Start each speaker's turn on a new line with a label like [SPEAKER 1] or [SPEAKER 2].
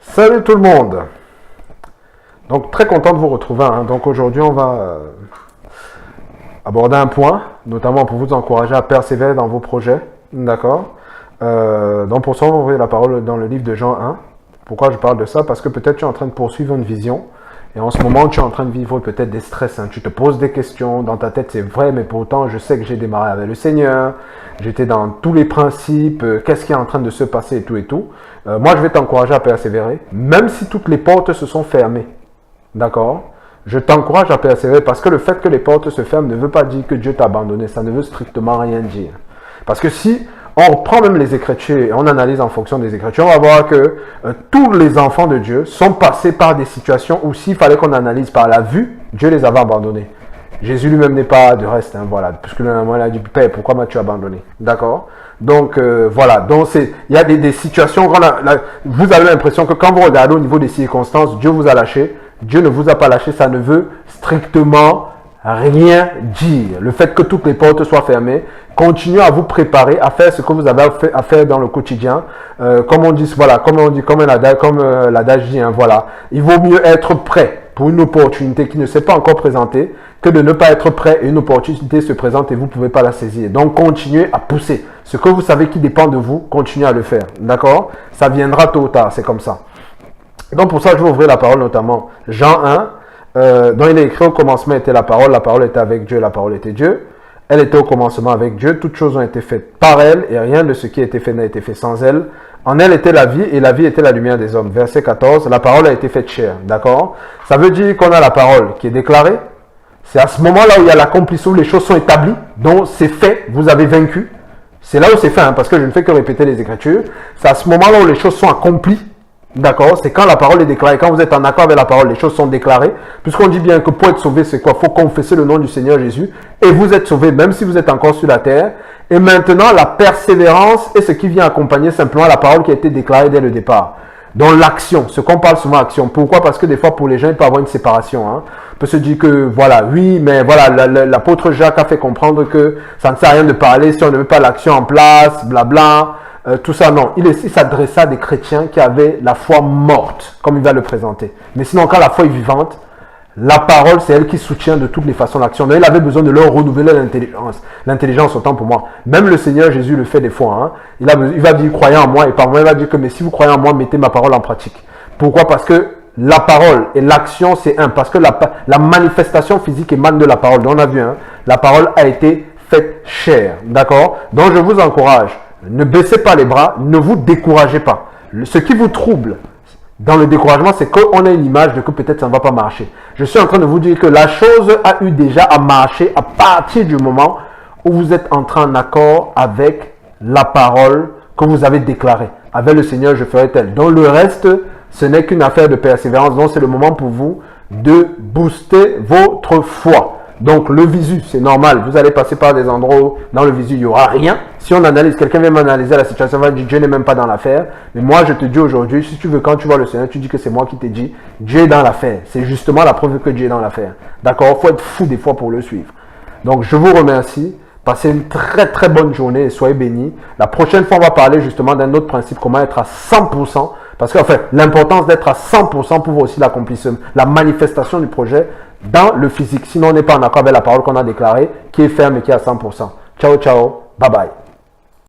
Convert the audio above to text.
[SPEAKER 1] Salut tout le monde. Donc très content de vous retrouver. Donc aujourd'hui on va aborder un point, notamment pour vous encourager à persévérer dans vos projets. D'accord. Donc pour ça on va ouvrir la parole dans le livre de Jean 1. Pourquoi je parle de ça? Parce que peut-être tu es en train de poursuivre une vision. Et en ce moment, tu es en train de vivre peut-être des stress. Tu te poses des questions. Dans ta tête, c'est vrai, mais pourtant, je sais que j'ai démarré avec le Seigneur. J'étais dans tous les principes. Qu'est-ce qui est en train de se passer et tout et tout. Moi, je vais t'encourager à persévérer, même si toutes les portes se sont fermées. D'accord? Je t'encourage à persévérer parce que le fait que les portes se ferment ne veut pas dire que Dieu t'a abandonné. Ça ne veut strictement rien dire. Parce que si on reprend même les Écritures et on analyse en fonction des Écritures, on va voir que tous les enfants de Dieu sont passés par des situations où s'il fallait qu'on analyse par la vue, Dieu les avait abandonnés. Jésus lui-même n'est pas de reste, voilà, puisque le moment il a dit, Père, pourquoi m'as-tu abandonné? D'accord? Donc voilà, donc il y a des situations, vous avez l'impression que quand vous regardez au niveau des circonstances, Dieu vous a lâché, Dieu ne vous a pas lâché, ça ne veut strictement rien dire. Le fait que toutes les portes soient fermées, continuez à vous préparer à faire ce que vous avez à faire dans le quotidien. Comme on dit, voilà, comme l'adage dit, voilà, il vaut mieux être prêt pour une opportunité qui ne s'est pas encore présentée que de ne pas être prêt et une opportunité se présente et vous ne pouvez pas la saisir. Donc continuez à pousser. Ce que vous savez qui dépend de vous, continuez à le faire. D'accord? Ça viendra tôt ou tard, c'est comme ça. Donc pour ça, je vais ouvrir la parole notamment Jean 1. Dont il est écrit au commencement était la parole était avec Dieu, la parole était Dieu. Elle était au commencement avec Dieu, toutes choses ont été faites par elle et rien de ce qui a été fait n'a été fait sans elle. En elle était la vie et la vie était la lumière des hommes. Verset 14, la parole a été faite chair, d'accord? Ça veut dire qu'on a la parole qui est déclarée. C'est à ce moment-là où il y a l'accomplissement, où les choses sont établies, donc c'est fait, vous avez vaincu. C'est là où c'est fait, parce que je ne fais que répéter les Écritures. C'est à ce moment-là où les choses sont accomplies. D'accord? C'est quand la parole est déclarée. Quand vous êtes en accord avec la parole, les choses sont déclarées. Puisqu'on dit bien que pour être sauvé, c'est quoi? Il faut confesser le nom du Seigneur Jésus. Et vous êtes sauvé, même si vous êtes encore sur la terre. Et maintenant, la persévérance est ce qui vient accompagner simplement la parole qui a été déclarée dès le départ. Donc l'action, ce qu'on parle souvent action. Pourquoi? Parce que des fois, pour les gens, il peut y avoir une séparation. On peut se dire que, voilà, oui, mais voilà, l'apôtre Jacques a fait comprendre que ça ne sert à rien de parler si on ne met pas l'action en place, blabla. Tout ça, non. Il s'adressa à des chrétiens qui avaient la foi morte, comme il va le présenter. Mais sinon, quand la foi est vivante, la parole, c'est elle qui soutient de toutes les façons l'action. Donc, il avait besoin de leur renouveler l'intelligence. L'intelligence, autant pour moi. Même le Seigneur Jésus le fait des fois. Il va dire, croyez en moi. Et par moi, il va dire que, mais si vous croyez en moi, mettez ma parole en pratique. Pourquoi? Parce que la parole et l'action, c'est un. Parce que la manifestation physique émane de la parole. Donc, on a vu, la parole a été faite chair. D'accord? Donc, je vous encourage. Ne baissez pas les bras, ne vous découragez pas. Ce qui vous trouble dans le découragement, c'est qu'on a une image de que peut-être ça ne va pas marcher. Je suis en train de vous dire que la chose a eu déjà à marcher à partir du moment où vous êtes entré en accord avec la parole que vous avez déclarée. Avec le Seigneur, je ferai tel. Donc le reste, ce n'est qu'une affaire de persévérance. Donc c'est le moment pour vous de booster votre foi. Donc le visu, c'est normal. Vous allez passer par des endroits où dans le visu, il n'y aura rien. Si on analyse, quelqu'un vient m'analyser la situation, va dire Dieu n'est même pas dans l'affaire. Mais moi, je te dis aujourd'hui, si tu veux, quand tu vois le Seigneur, tu dis que c'est moi qui t'ai dit, Dieu est dans l'affaire. C'est justement la preuve que Dieu est dans l'affaire. D'accord? Il faut être fou des fois pour le suivre. Donc je vous remercie. Passez une très très bonne journée et soyez bénis. La prochaine fois, on va parler justement d'un autre principe, comment être à 100%. Parce qu'en fait, l'importance d'être à 100% pour voir aussi l'accomplissement, la manifestation du projet dans le physique. Sinon, on n'est pas en accord avec la parole qu'on a déclarée, qui est ferme et qui est à 100%. Ciao, ciao, bye bye.